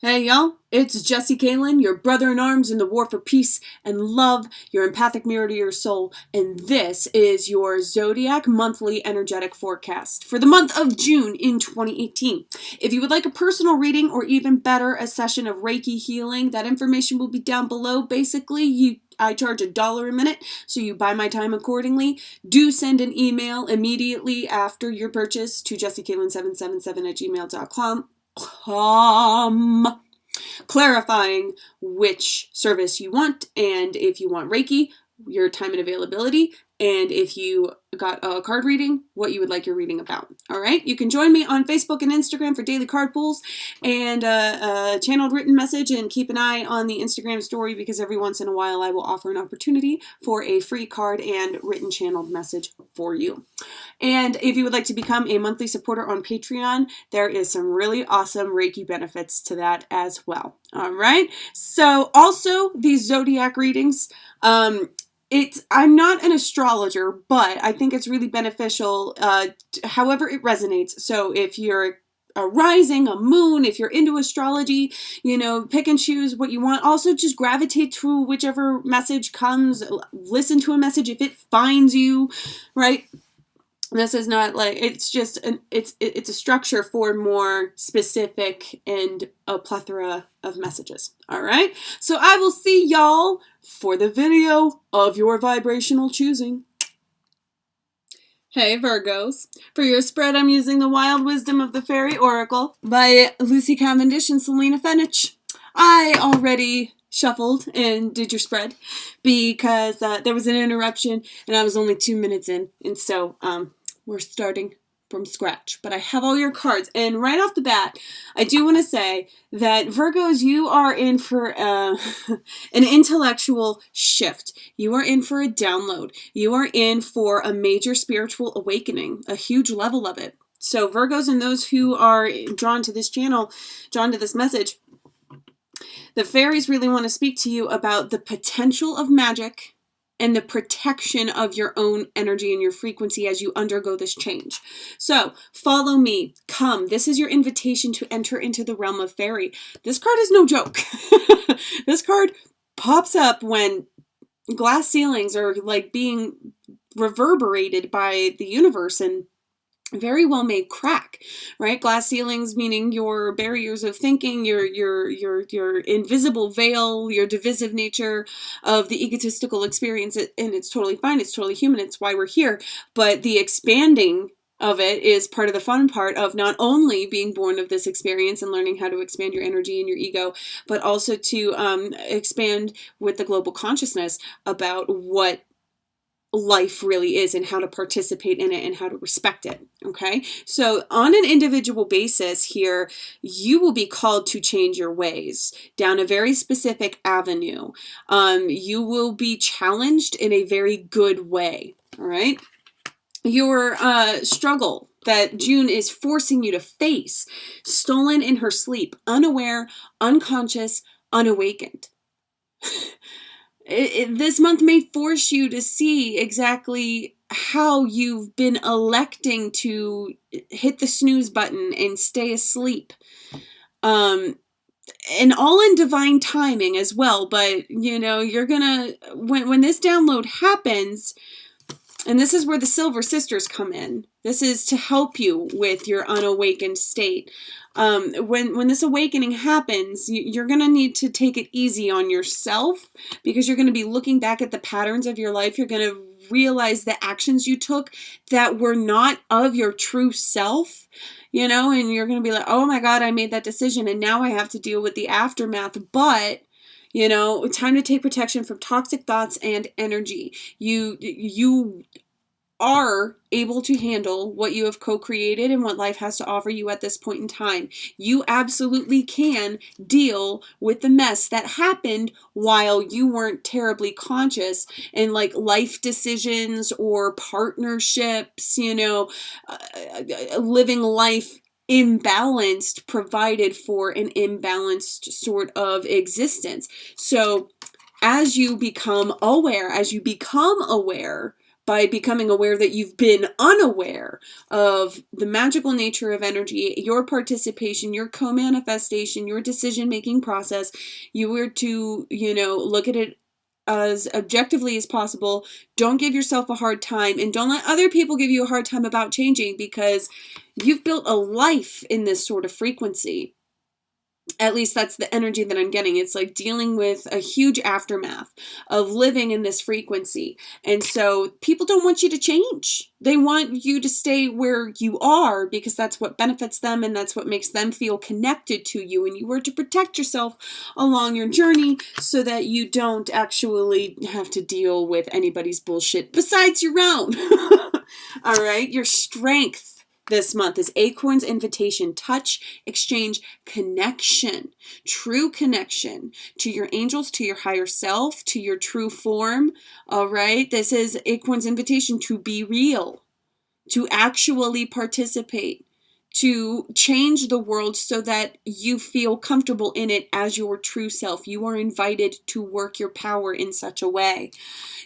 Hey y'all, it's Jesse Kalen, your brother in arms in the war for peace and love, your empathic mirror to your soul, and this is your Zodiac Monthly Energetic Forecast for the month of June in 2018. If you would like a personal reading or even better, a session of Reiki Healing, that information will be down below. Basically, I charge $1 a minute, so you buy my time accordingly. Do send an email immediately after your purchase to jessykalen777@gmail.com. Clarifying which service you want, and if you want Reiki, your time and availability, and if you got a card reading, what you would like your reading about. All right, you can join me on Facebook and Instagram for daily card pulls and a channeled written message, and keep an eye on the Instagram story because every once in a while I will offer an opportunity for a free card and written channeled message for you. And if you would like to become a monthly supporter on Patreon, there is some really awesome Reiki benefits to that as well. All right. So also these zodiac readings, I'm not an astrologer, but I think it's really beneficial, however it resonates. So if you're a rising, a moon, if you're into astrology, pick and choose what you want. Also, just gravitate to whichever message comes. Listen to a message if it finds you, right? This is not like, it's just it's a structure for more specific and a plethora of messages. All right, so I will see y'all for the video of your vibrational choosing. Hey Virgos, for your spread I'm using the Wild Wisdom of the Fairy Oracle by Lucy Cavendish and Selena Fenich. I already shuffled and did your spread because there was an interruption and I was only 2 minutes in, and so we're starting from scratch. But I have all your cards, and right off the bat I do want to say that Virgos, you are in for an intellectual shift. You are in for a download. You are in for a major spiritual awakening, a huge level of it. So Virgos and those who are drawn to this channel, drawn to this message, the fairies really want to speak to you about the potential of magic and the protection of your own energy and your frequency as you undergo this change. So follow me, come. This is your invitation to enter into the realm of fairy. This card is no joke. This card pops up when glass ceilings are like being reverberated by the universe and very well may crack, right? Glass ceilings meaning your barriers of thinking, your invisible veil, your divisive nature of the egotistical experience, and it's totally fine. It's totally human. It's why we're here. But the expanding of it is part of the fun part of not only being born of this experience and learning how to expand your energy and your ego, but also to expand with the global consciousness about what life really is and how to participate in it and how to respect it. Okay, so on an individual basis here, you will be called to change your ways down a very specific avenue. You will be challenged in a very good way. All right, your struggle that June is forcing you to face, stolen in her sleep, unaware, unconscious, unawakened. This month may force you to see exactly how you've been electing to hit the snooze button and stay asleep. And all in divine timing as well. But, you're gonna, when this download happens, and this is where the Silver Sisters come in. This is to help you with your unawakened state. When this awakening happens, you're going to need to take it easy on yourself because you're going to be looking back at the patterns of your life. You're going to realize the actions you took that were not of your true self, and you're going to be like, oh my God, I made that decision and now I have to deal with the aftermath. But time to take protection from toxic thoughts and energy. You are able to handle what you have co-created and what life has to offer you at this point in time. You absolutely can deal with the mess that happened while you weren't terribly conscious, and like life decisions or partnerships, living life imbalanced provided for an imbalanced sort of existence. So as you become aware by becoming aware that you've been unaware of the magical nature of energy, your participation, your co-manifestation, your decision-making process. You were to, look at it as objectively as possible. Don't give yourself a hard time, and don't let other people give you a hard time about changing, because you've built a life in this sort of frequency. At least that's the energy that I'm getting. It's like dealing with a huge aftermath of living in this frequency. And so people don't want you to change. They want you to stay where you are, because that's what benefits them and that's what makes them feel connected to you. And you were to protect yourself along your journey so that you don't actually have to deal with anybody's bullshit besides your own. All right? Your strength this month is Acorn's invitation, touch, exchange, connection, true connection to your angels, to your higher self, to your true form. All right. This is Acorn's invitation to be real, to actually participate, to change the world so that you feel comfortable in it as your true self. You are invited to work your power in such a way.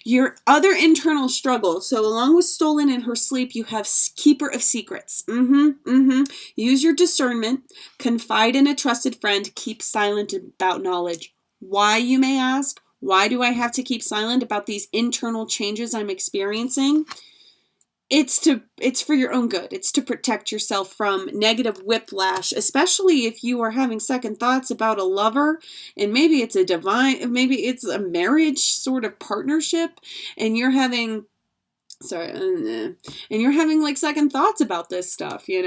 Your other internal struggle. So along with stolen in her sleep, you have keeper of secrets. Use your discernment. Confide in a trusted friend. Keep silent about knowledge. Why, you may ask? Why do I have to keep silent about these internal changes I'm experiencing? It's for your own good. It's to protect yourself from negative whiplash, especially if you are having second thoughts about a lover, and maybe it's a marriage sort of partnership, and you're having like second thoughts about this stuff. You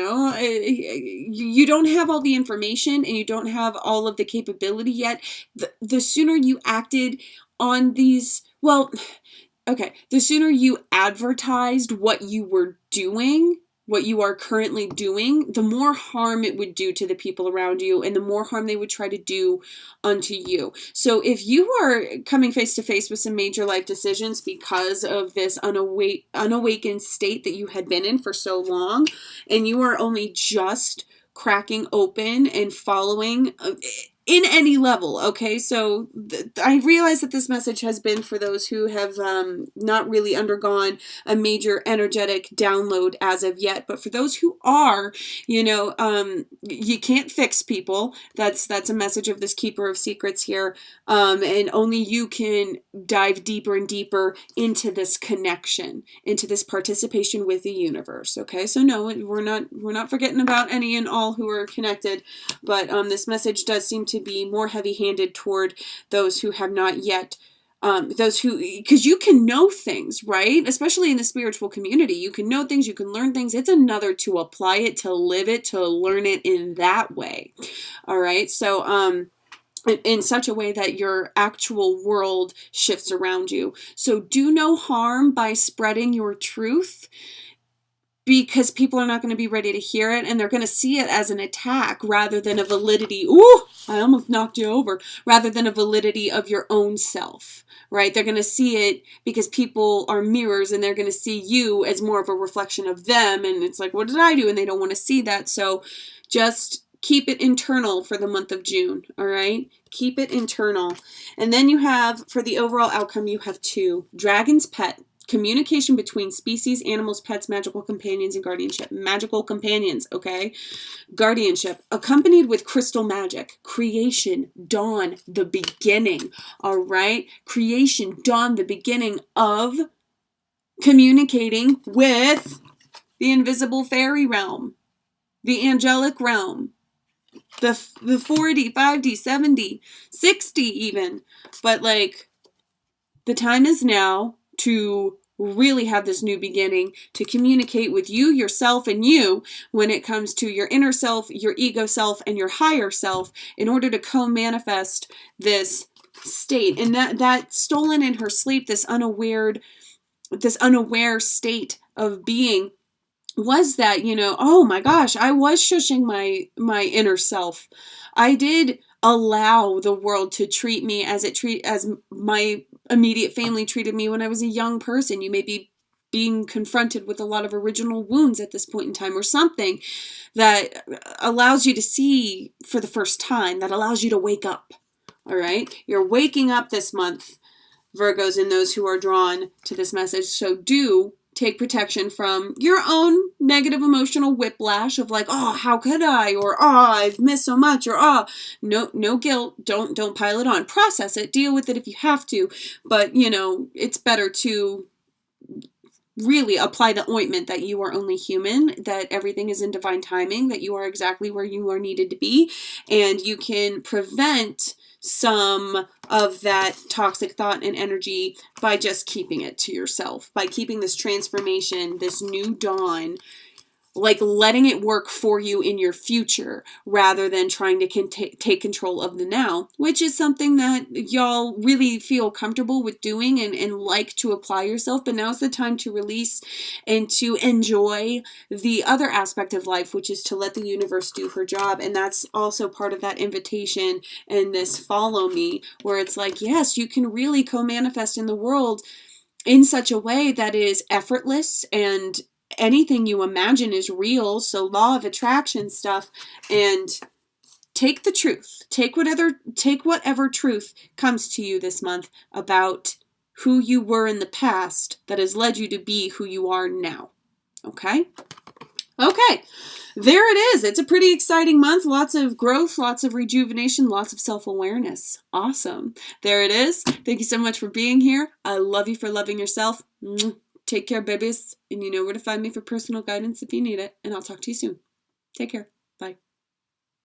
don't have all the information and you don't have all of the capability yet. The sooner you acted on these, the sooner you advertised what you were doing, what you are currently doing, the more harm it would do to the people around you and the more harm they would try to do unto you. So if you are coming face to face with some major life decisions because of this unawakened state that you had been in for so long, and you are only just cracking open and following in any level, okay? So I realize that this message has been for those who have not really undergone a major energetic download as of yet, but for those who are, you can't fix people. That's a message of this keeper of secrets here, and only you can dive deeper and deeper into this connection, into this participation with the universe, okay? So no, we're not forgetting about any and all who are connected, but this message does seem to be more heavy-handed toward those who have not yet, because you can know things, right? Especially in the spiritual community, you can know things, you can learn things. It's another to apply it, to live it, to learn it in that way. All right. So, in such a way that your actual world shifts around you. So do no harm by spreading your truth, because people are not going to be ready to hear it, and they're going to see it as an attack rather than a validity. Ooh, I almost knocked you over. Rather than a validity of your own self, right? They're going to see it because people are mirrors, and they're going to see you as more of a reflection of them. And it's like, what did I do? And they don't want to see that. So just keep it internal for the month of June. All right. Keep it internal. And then you have, for the overall outcome, you have 2. Dragon's Pet. Communication between species, animals, pets, magical companions, and guardianship. Magical companions, okay? Guardianship, accompanied with crystal magic. Creation, dawn, the beginning, all right? Creation, dawn, the beginning of communicating with the invisible fairy realm, the angelic realm, the 4D, 5D, 7D, 6D even. But the time is now to really have this new beginning, to communicate with you, yourself, and you when it comes to your inner self, your ego self, and your higher self, in order to co-manifest this state. And that stolen in her sleep, this unaware state of being, was that, oh my gosh, I was shushing my inner self. I did allow the world to treat me as my immediate family treated me when I was a young person. You may be being confronted with a lot of original wounds at this point in time, or something that allows you to see for the first time, that allows you to wake up. All right. You're waking up this month. Virgos and those who are drawn to this message. So do take protection from your own negative emotional whiplash of like, oh, how could I? Or, oh, I've missed so much. Or, oh, no guilt. Don't pile it on. Process it. Deal with it if you have to. But, it's better to really apply the ointment that you are only human, that everything is in divine timing, that you are exactly where you are needed to be, and you can prevent some of that toxic thought and energy by just keeping it to yourself, by keeping this transformation, this new dawn, like letting it work for you in your future rather than trying to take control of the now, which is something that y'all really feel comfortable with doing and like to apply yourself. But now's the time to release and to enjoy the other aspect of life, which is to let the universe do her job. And that's also part of that invitation and this follow me, where it's like, yes, you can really co-manifest in the world in such a way that is effortless and anything you imagine is real. So law of attraction stuff, and take the truth. Take whatever truth comes to you this month about who you were in the past that has led you to be who you are now. Okay? Okay. There it is. It's a pretty exciting month. Lots of growth, lots of rejuvenation, lots of self-awareness. Awesome. There it is. Thank you so much for being here. I love you for loving yourself. Take care, babies. And you know where to find me for personal guidance if you need it. And I'll talk to you soon. Take care.